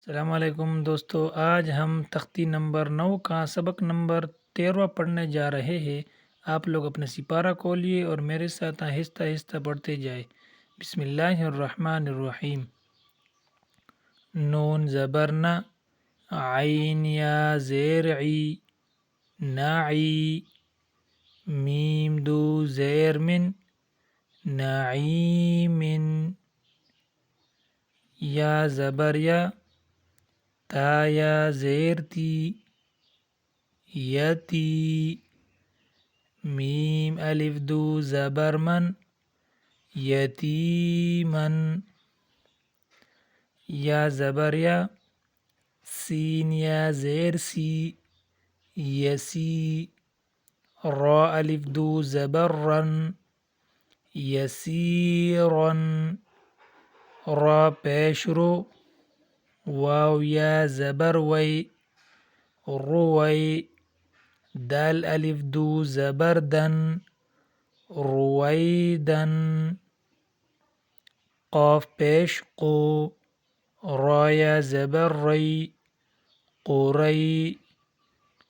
السلام علیکم دوستو، آج ہم تختی نمبر 9 کا سبق نمبر 13 پڑھنے جا رہے ہیں۔ آپ لوگ اپنے سپارہ کھولیے اور میرے ساتھ آہستہ آہستہ پڑھتے جائے۔ بسم اللہ الرحمن الرحیم۔ نون زبر ن، عین یا زیر عی، ناعی، میم دو زیر من، نعیم، یا زبر یا، تا یا زیر تی، یتی، میم الف دو زبر من، یتیمن، یا زبر یا، سین یا زیر سی، یسی، را الف دو زبر رن، یسیرن، را پیش رو، واو یا زبر وی، روی، دال الف دو زبر دن، رویدن، قاف پیش قو، را یا زبر ری، قری،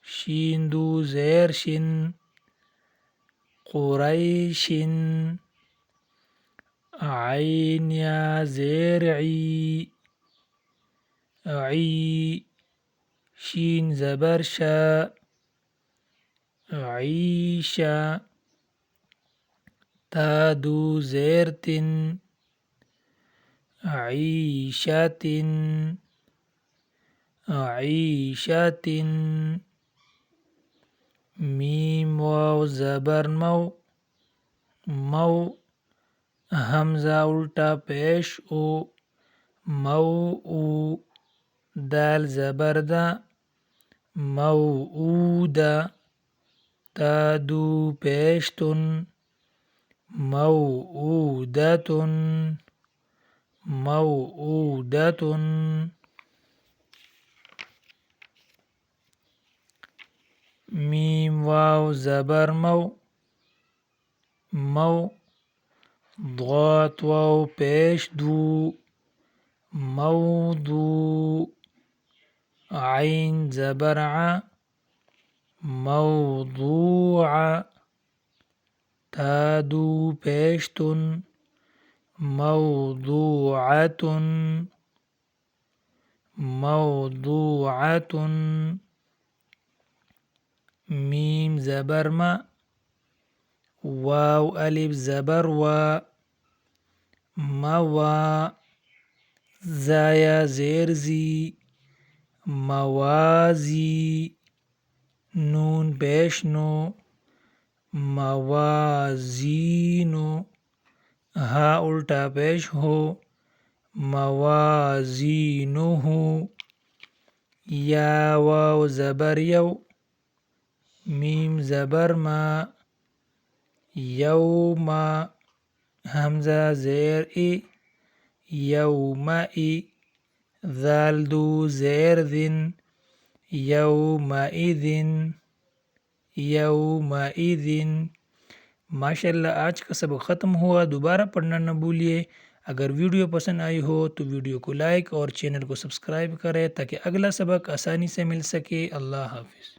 شین دو زیر شن، قریشن، عین یا زیر عی، عی، شین زبر شا، عیشا، تا دو زیر تن، عیشتن، عیشتن، میم واو زبر مو، مو، حمزہ الٹا پیش او، موؤ، دال زبر دا، موعودہ، تا دو پیش تن، موعودتن، موعودتن، میم واو زبر مو، مو، ضاد واو پیش دو، موضوع، عین زبر ع، موضوع، تا دو پیش تن، موضوعة، موضوعة، میم زبر م، واو الف زبر و، موا، زا یا زیر زی، موازی، نون پیش نو، موازین، ہا الٹا پیش ہو، موازینہ، یا واو زبر یو، میم زبر ما، یوم، حمزہ زیر ای، یومئی، ذال دو زیر ذن، یومئذن، یومئذن۔ ماشاءاللہ آج کا سبق ختم ہوا، دوبارہ پڑھنا نہ بھولیے۔ اگر ویڈیو پسند آئی ہو تو ویڈیو کو لائک اور چینل کو سبسکرائب کریں تاکہ اگلا سبق آسانی سے مل سکے۔ اللہ حافظ۔